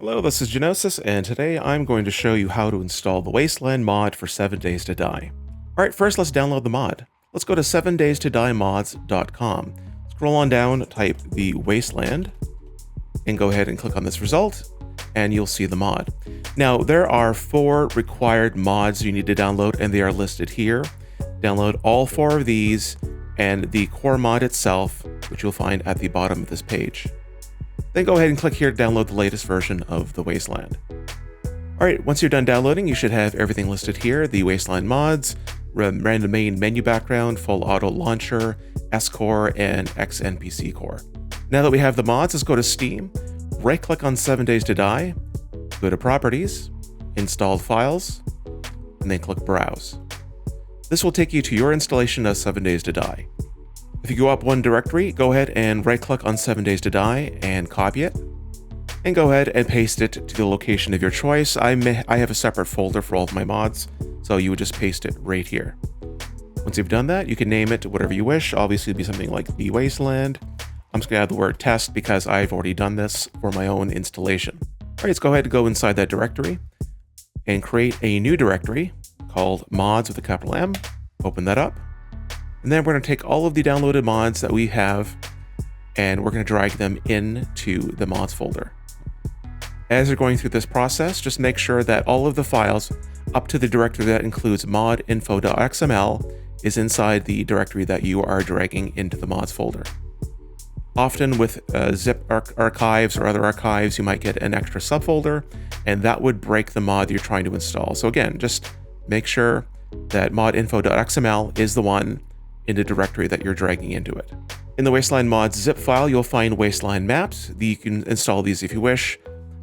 Hello, this is Genosis, and today I'm going to show you how to install the Wasteland mod for 7 Days to Die. Alright, first let's download the mod. Let's go to 7daystoDieMods.com. Scroll on down, type the Wasteland, and go ahead and click on this result, and you'll see the mod. Now, there are 4 required mods you need to download, and they are listed here. Download all 4 of these, and the core mod itself, which you'll find at the bottom of this page. Then go ahead and click here to download the latest version of the Wasteland. Alright, once you're done downloading, you should have everything listed here: the Wasteland mods, random main menu background, full auto launcher, S-Core, and XNPC core. Now that we have the mods, let's go to Steam, right-click on 7 Days to Die, go to Properties, Installed Files, and then click Browse. This will take you to your installation of 7 Days to Die. If you go up one directory, go ahead and right-click on 7 Days to Die and copy it, and go ahead and paste it to the location of your choice. I have a separate folder for all of my mods, so you would just paste it right here. Once you've done that, you can name it whatever you wish. Obviously, it'd be something like the Wasteland. I'm just going to add the word test because I've already done this for my own installation. All right, let's go ahead and go inside that directory and create a new directory called mods with a capital M. Open that up. And then we're going to take all of the downloaded mods that we have, and we're going to drag them into the mods folder. As you're going through this process, just make sure that all of the files up to the directory that includes modinfo.xml is inside the directory that you are dragging into the mods folder. Often with zip archives or other archives, you might get an extra subfolder, and that would break the mod you're trying to install. So again, just make sure that modinfo.xml is the one in the directory that you're dragging into it. In the Wasteland Mods zip file, you'll find Wasteland maps. You can install these if you wish,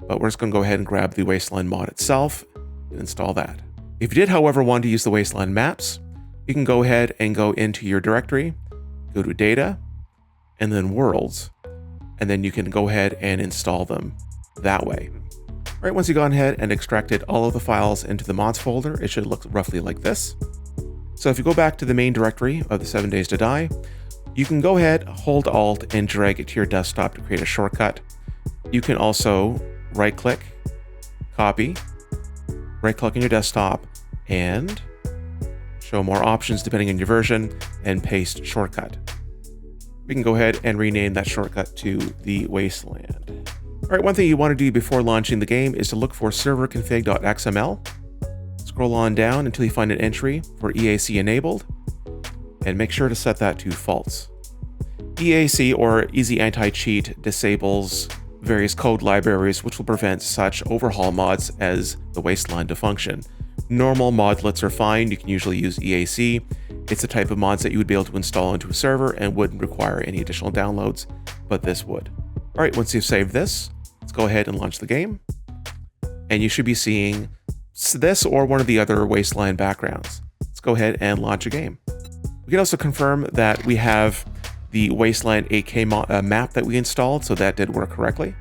but we're just going to go ahead and grab the Wasteland mod itself and install that. If you did, however, want to use the Wasteland maps, you can go ahead and go into your directory, go to Data, and then Worlds, and then you can go ahead and install them that way. All right, once you've gone ahead and extracted all of the files into the mods folder, it should look roughly like this. So if you go back to the main directory of the 7 Days to Die, you can go ahead, hold Alt, and drag it to your desktop to create a shortcut. You can also right-click, copy, right-click on your desktop, and show more options depending on your version, and paste shortcut. We can go ahead and rename that shortcut to the Wasteland. All right, one thing you want to do before launching the game is to look for serverconfig.xml. Scroll on down until you find an entry for EAC enabled, and make sure to set that to false. EAC, or Easy Anti-Cheat, disables various code libraries which will prevent such overhaul mods as the Wasteland to function. Normal modlets are fine. You can usually use EAC. It's the type of mods that you would be able to install into a server and wouldn't require any additional downloads, but this would. All right, once you've saved this, let's go ahead and launch the game, and you should be seeing this or one of the other Wasteland backgrounds. Let's go ahead and launch a game. We can also confirm that we have the Wasteland 8K map that we installed, so that did work correctly.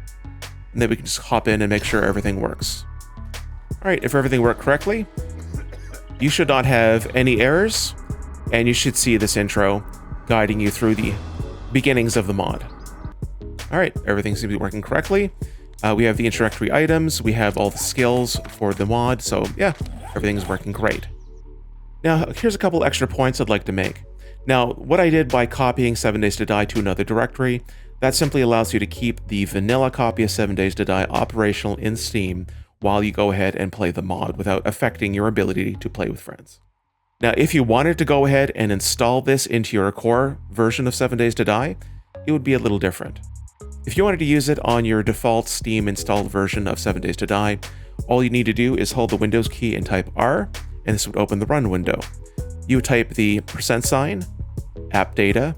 And then we can just hop in and make sure everything works. All right, if everything worked correctly, you should not have any errors, and you should see this intro guiding you through the beginnings of the mod. All right, everything seems to be working correctly. We have the introductory items, we have all the skills for the mod, so yeah, everything's working great. Now, here's a couple extra points I'd like to make. Now, what I did by copying 7 Days to Die to another directory, that simply allows you to keep the vanilla copy of 7 Days to Die operational in Steam while you go ahead and play the mod without affecting your ability to play with friends. Now, if you wanted to go ahead and install this into your core version of 7 Days to Die, it would be a little different. If you wanted to use it on your default Steam installed version of 7 Days to Die, all you need to do is hold the Windows key and type R, and this would open the run window. You would type the %, appdata,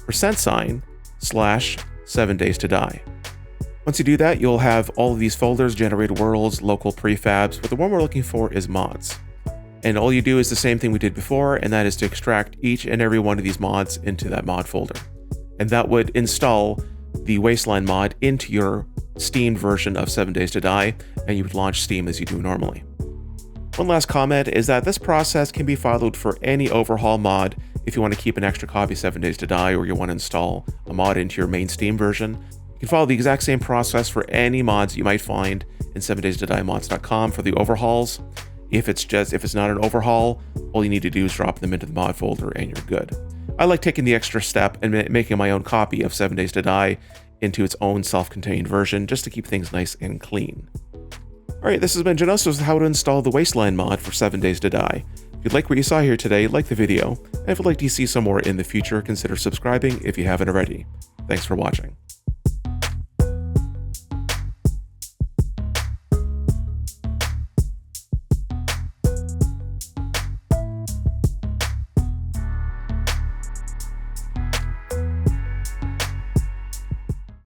%/7 Days to Die. Once you do that, you'll have all of these folders: generated worlds, local prefabs, but the one we're looking for is mods. And all you do is the same thing we did before, and that is to extract each and every one of these mods into that mod folder. And that would install the Wasteland mod into your Steam version of 7 Days to Die, and you would launch Steam as you do normally. One last comment is that this process can be followed for any overhaul mod if you want to keep an extra copy of 7 Days to Die, or you want to install a mod into your main Steam version. You can follow the exact same process for any mods you might find in 7daystodiemods.com for the overhauls. If it's not an overhaul, all you need to do is drop them into the mod folder and you're good. I like taking the extra step and making my own copy of 7 Days to Die into its own self-contained version just to keep things nice and clean. Alright, this has been Genosis with how to install the Wasteland mod for 7 Days to Die. If you'd like what you saw here today, like the video, and if you'd like to see some more in the future, consider subscribing if you haven't already. Thanks for watching.